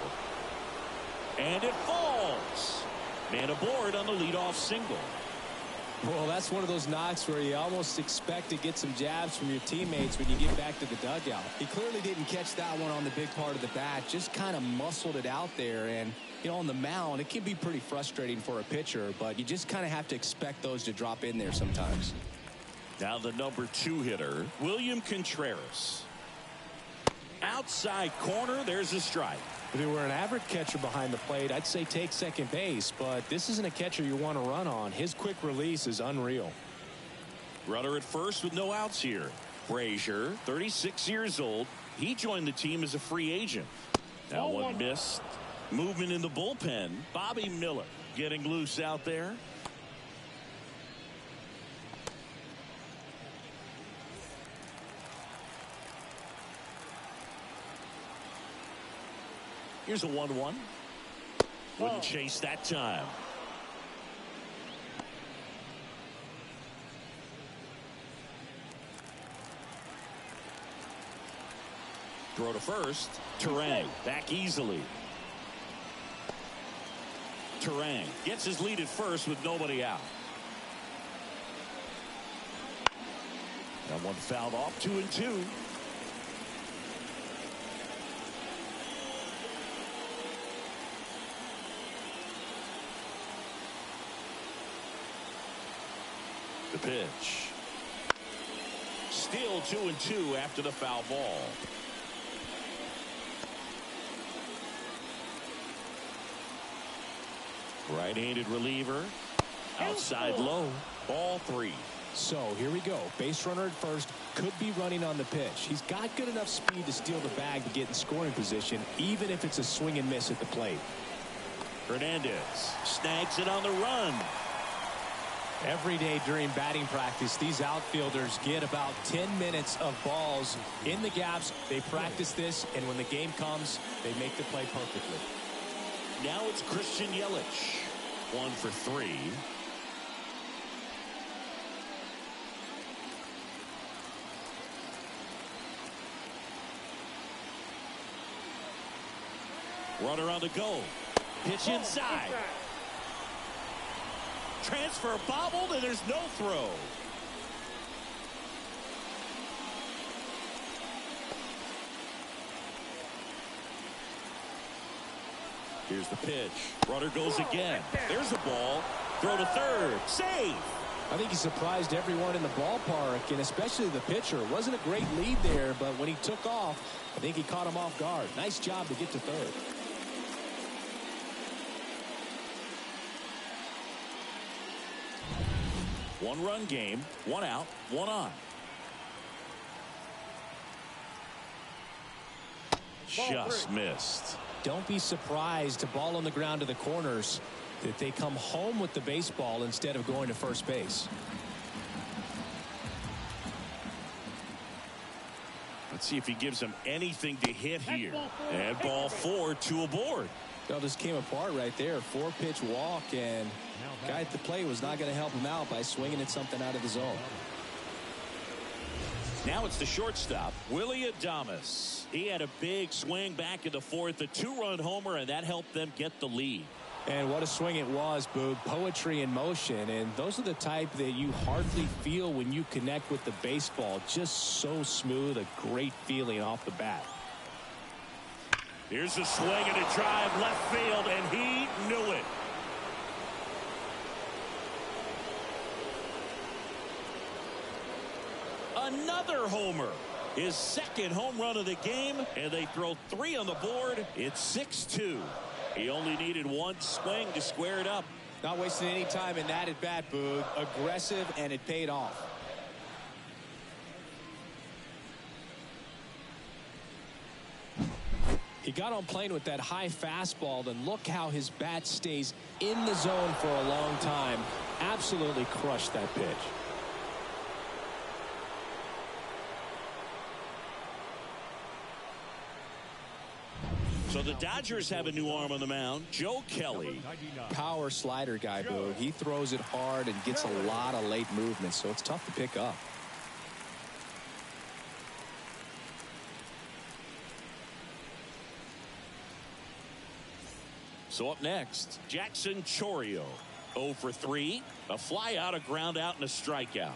And it falls. Man aboard on the leadoff single. Well, that's one of those knocks where you almost expect to get some jabs from your teammates when you get back to the dugout. He clearly didn't catch that one on the big part of the bat, just kind of muscled it out there. And, you know, on the mound, it can be pretty frustrating for a pitcher, but you just kind of have to expect those to drop in there sometimes. Now the number 2 hitter, William Contreras. Outside corner, there's a strike. If he were an average catcher behind the plate, I'd say take second base, but this isn't a catcher you want to run on. His quick release is unreal. Runner at first with no outs here. Brazier, 36 years old. He joined the team as a free agent. Now one missed. Movement in the bullpen. Bobby Miller getting loose out there. Here's a 1-1. Wouldn't chase that time. Throw to first. Terang back easily. Terang gets his lead at first with nobody out. That one fouled off. 2-2. The pitch. Still 2-2 after the foul ball. Right-handed reliever. Outside low. Ball 3. So here we go. Base runner at first. Could be running on the pitch. He's got good enough speed to steal the bag to get in scoring position, even if it's a swing and miss at the plate. Hernandez snags it on the run. Every day during batting practice, these outfielders get about 10 minutes of balls in the gaps. They practice this, and when the game comes, they make the play perfectly. Now it's Christian Yelich. 1 for 3. Runner on the go. Pitch inside. Transfer bobbled, and there's no throw. Here's the pitch. Runner goes again. There's the ball. Throw to third. Save. I think he surprised everyone in the ballpark, and especially the pitcher. It wasn't a great lead there, but when he took off, I think he caught him off guard. Nice job to get to third. One-run game, 1 out, 1 on. Just missed. Don't be surprised to ball on the ground to the corners that they come home with the baseball instead of going to first base. Let's see if he gives them anything to hit here. And ball 4, 2 aboard. Well, just came apart right there. 4-pitch walk, and guy at the plate was not going to help him out by swinging at something out of the zone. Now it's the shortstop, Willie Adames. He had a big swing back in the fourth, a 2-run homer, and that helped them get the lead. And what a swing it was, Boog. Poetry in motion. And those are the type that you hardly feel when you connect with the baseball. Just so smooth, a great feeling off the bat. Here's a swing and a drive left field, and he knew it. Another homer. His second home run of the game, and they throw 3 on the board. It's 6-2. He only needed one swing to square it up. Not wasting any time in that at bat, Boog. Aggressive, and it paid off. He got on plane with that high fastball, and look how his bat stays in the zone for a long time. Absolutely crushed that pitch. So the Dodgers have a new arm on the mound, Joe Kelly. Power slider guy, Boog. He throws it hard and gets a lot of late movement, so it's tough to pick up. So up next, Jackson Chourio. 0 for 3. A fly out, a ground out, and a strikeout.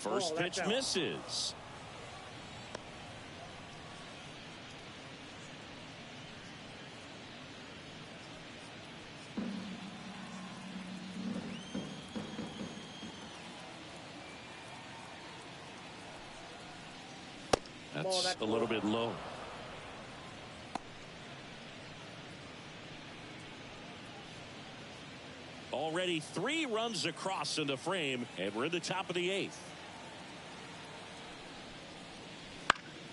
First pitch misses. That's a little bit low. Already 3 runs across in the frame, and we're in the top of the 8th.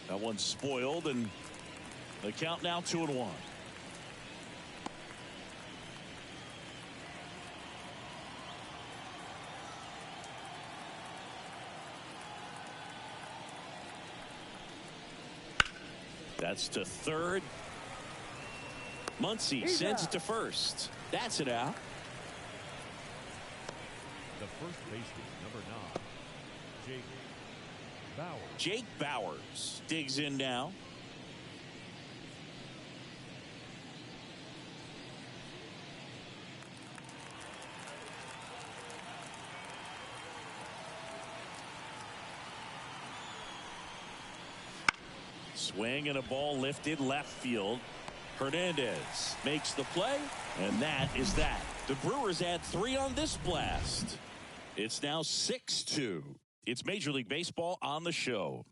That one's spoiled, and the count now 2-1. That's to third. Muncy sends it to first. That's it out. The first baseman, number 9, Jake Bauers. Jake Bauers digs in now. Swing and a ball lifted left field. Hernandez makes the play, and that is that. The Brewers add 3 on this blast. It's now 6-2. It's Major League Baseball on the show.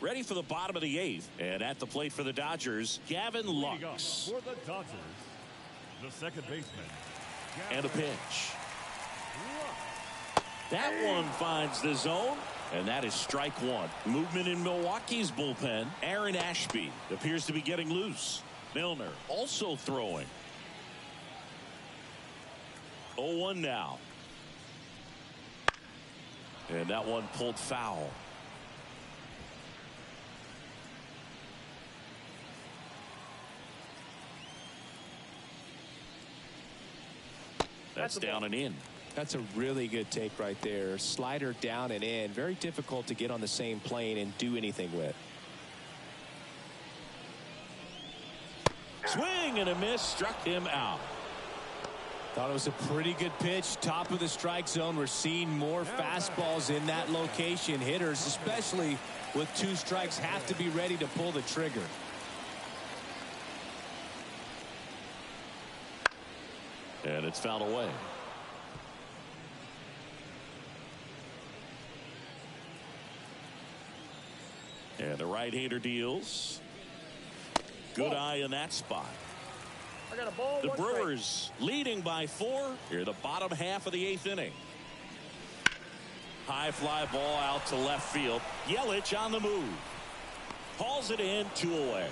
Ready for the bottom of the 8th. And at the plate for the Dodgers, Gavin Lux. For the Dodgers, the second baseman. And a pitch. That one finds the zone, and that is strike 1. Movement in Milwaukee's bullpen. Aaron Ashby appears to be getting loose. Milner also throwing. 0-1 now. And that one pulled foul. That's down and in. That's a really good take right there. Slider down and in. Very difficult to get on the same plane and do anything with. Swing and a miss. Struck him out. Thought it was a pretty good pitch. Top of the strike zone. We're seeing more fastballs in that location. Hitters, especially with 2 strikes, have to be ready to pull the trigger. And it's fouled away. And the right-hander deals. Good eye in that spot. I got a ball. The Brewers leading by 4 here, the bottom half of the 8th inning. High fly ball out to left field. Yelich on the move. Hauls it in, 2 away.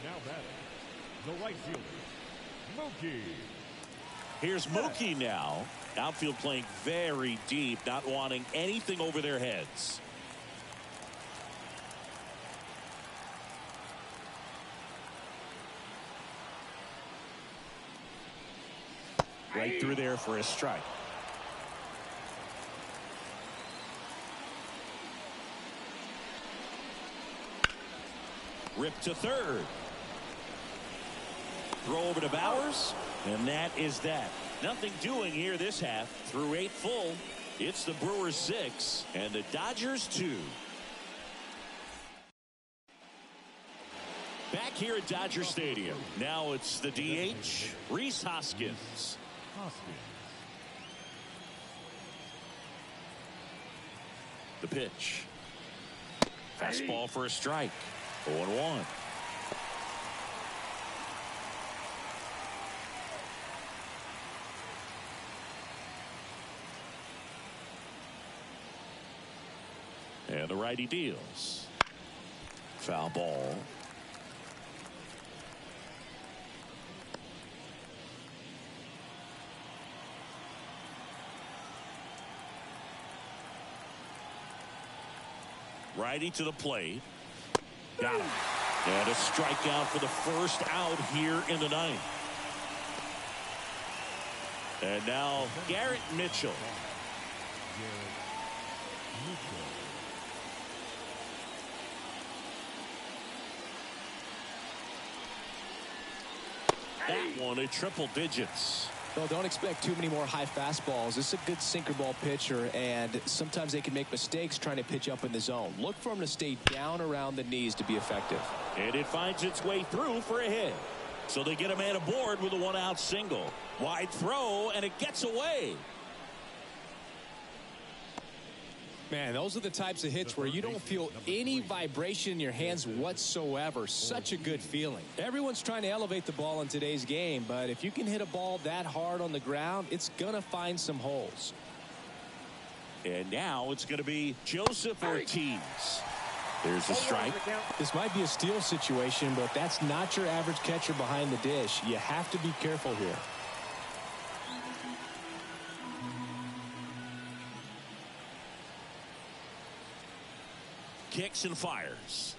Now batting, the right fielder, Mookie. Here's Mookie now. Outfield playing very deep, not wanting anything over their heads. Right through there for a strike. Rip to third. Throw over to Bowers, and that is that. Nothing doing here this half. Through 8 full, it's the Brewers 6 and the Dodgers 2. Back here at Dodger Stadium. Now it's the DH, Rhys Hoskins. The pitch. Fastball for a strike. 0-1. And the righty deals. Foul ball. Righty to the plate. Got him. And a strikeout for the first out here in the ninth. And now Garrett Mitchell. That one at triple digits. Well, don't expect too many more high fastballs. This is a good sinker ball pitcher, and sometimes they can make mistakes trying to pitch up in the zone. Look for him to stay down around the knees to be effective. And it finds its way through for a hit. So they get a man aboard with a 1-out single. Wide throw, and it gets away. Man, those are the types of hits where you don't feel any vibration in your hands whatsoever. Such a good feeling. Everyone's trying to elevate the ball in today's game, but if you can hit a ball that hard on the ground, it's going to find some holes. And now it's going to be Joseph Ortiz. There's a strike. This might be a steal situation, but that's not your average catcher behind the dish. You have to be careful here. Kicks and fires.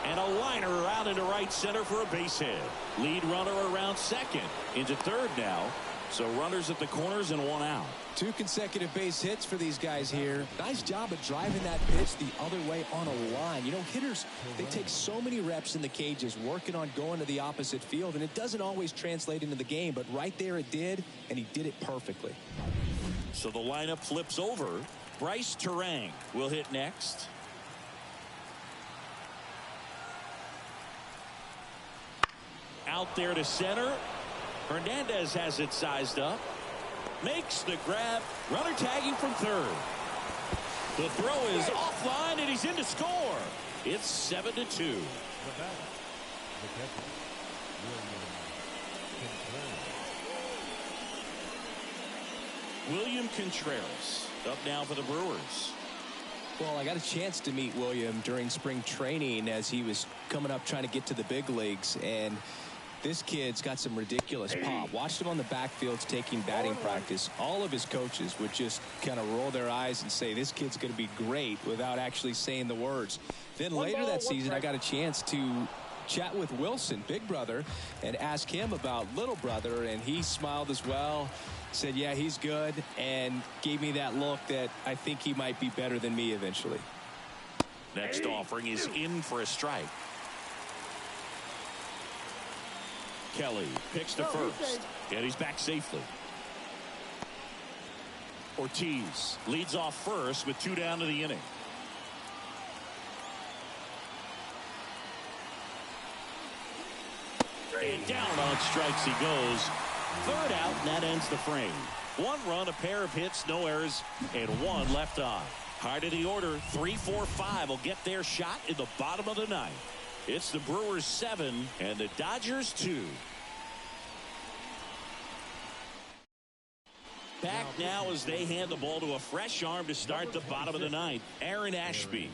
And a liner out into right center for a base hit. Lead runner around second. Into third now. So runners at the corners and 1 out. 2 consecutive base hits for these guys here. Nice job of driving that pitch the other way on a line. You know, hitters, they take so many reps in the cages working on going to the opposite field, and it doesn't always translate into the game, but right there it did, and he did it perfectly. So the lineup flips over. Bryce Terang will hit next. Out there to center. Hernandez has it sized up. Makes the grab. Runner tagging from third. The throw is offline, and he's in to score. It's 7-2. William Contreras up now for the Brewers. Well, I got a chance to meet William during spring training as he was coming up trying to get to the big leagues, and this kid's got some ridiculous pop. Watched him on the backfields taking batting practice. All of his coaches would just kind of roll their eyes and say, this kid's going to be great, without actually saying the words. Then later that season, I got a chance to chat with Wilson, big brother, and ask him about little brother, and he smiled as well. Said, yeah, he's good, and gave me that look that I think he might be better than me eventually. Next offering is in for a strike. Kelly picks to first, and he's back safely. Ortiz leads off first with 2 down to the inning. And down on strikes he goes. Third out, and that ends the frame. 1 run, a pair of hits, no errors, and 1 left on. Hard of the order, 3, 4, 5 will get their shot in the bottom of the ninth. It's the Brewers 7 and the Dodgers 2. back now as they hand the ball to a fresh arm to start the bottom of the ninth, Aaron Ashby.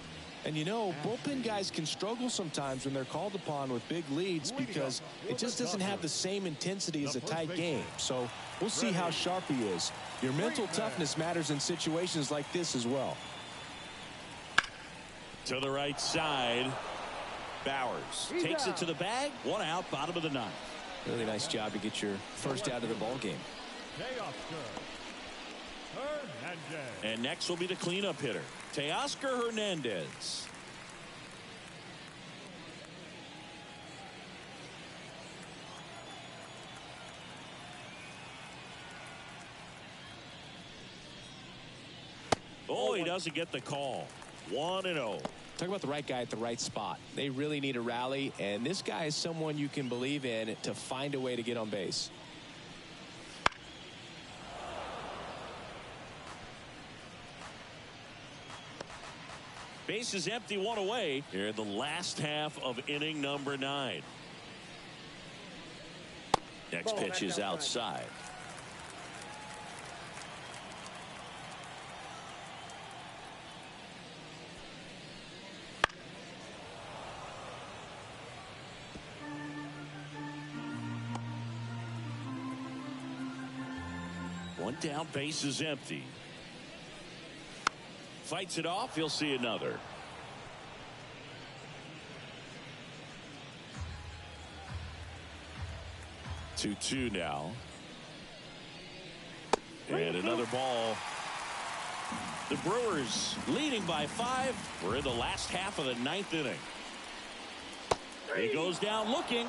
And you know, bullpen guys can struggle sometimes when they're called upon with big leads because it just doesn't have the same intensity as a tight game. So we'll see how sharp he is. Your mental toughness matters in situations like this as well. To the right side, Bowers takes it to the bag. 1 out, bottom of the ninth. Really nice job to get your first out of the ball game. And next will be the cleanup hitter, Teoscar Hernandez. Oh, he doesn't get the call. 1-0. Talk about the right guy at the right spot. They really need a rally, and this guy is someone you can believe in to find a way to get on base. Base is empty, 1 away here in the last half of inning number 9. Next pitch is outside. One down, base is empty. Fights it off, he'll see another. Two now. And another ball. The Brewers leading by 5. We're in the last half of the 9th inning. He goes down looking.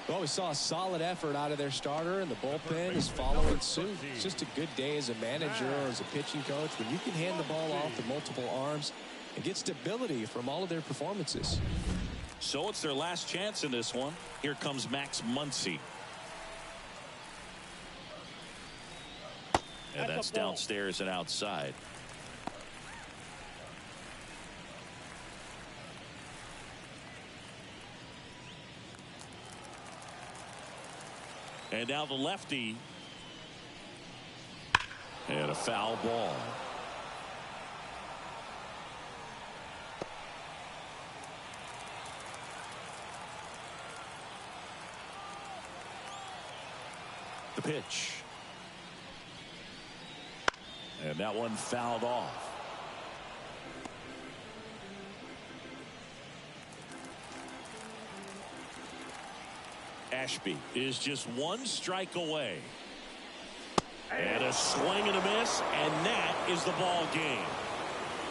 Well, we saw a solid effort out of their starter, and the bullpen is following suit. It's just a good day as a manager or as a pitching coach when you can hand the ball off to multiple arms and get stability from all of their performances. So it's their last chance in this one. Here comes Max Muncy. And that's downstairs and outside. And now the lefty. And a foul ball. The pitch. And that one fouled off. Ashby is just 1 strike away. And a swing and a miss, and that is the ball game.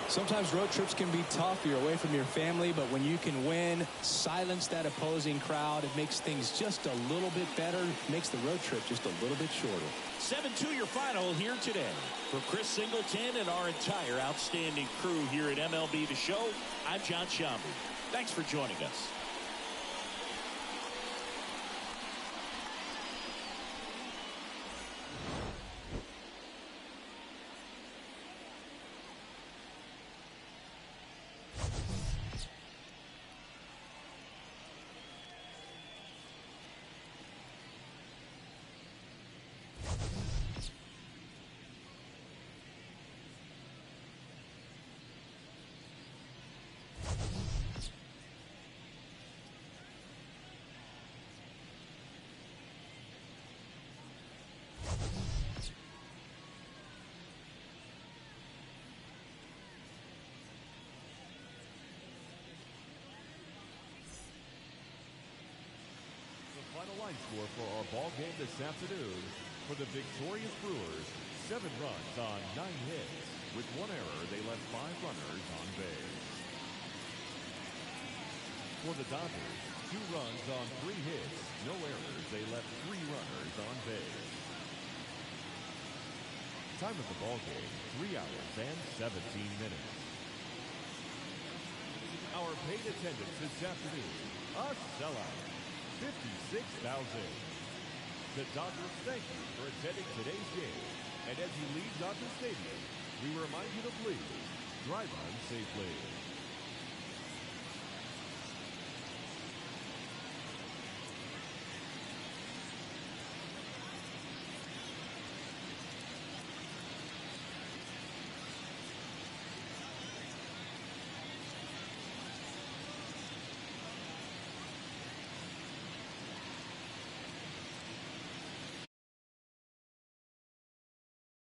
Sometimes road trips can be tough. You're away from your family, but when you can win, silence that opposing crowd, it makes things just a little bit better, makes the road trip just a little bit shorter. 7-2 your final here today. For Chris Singleton and our entire outstanding crew here at MLB The Show, I'm John Shambu. Thanks for joining us. Final line score for our ball game this afternoon. For the victorious Brewers, 7 runs on 9 hits. With 1 error, they left 5 runners on base. For the Dodgers, 2 runs on 3 hits. No errors, they left 3 runners on base. Time of the ball game, 3 hours and 17 minutes. Our paid attendance this afternoon, a sellout. 56,000. The Dodgers thank you for attending today's game. And as you leave Dodger Stadium, we remind you to please drive on safely.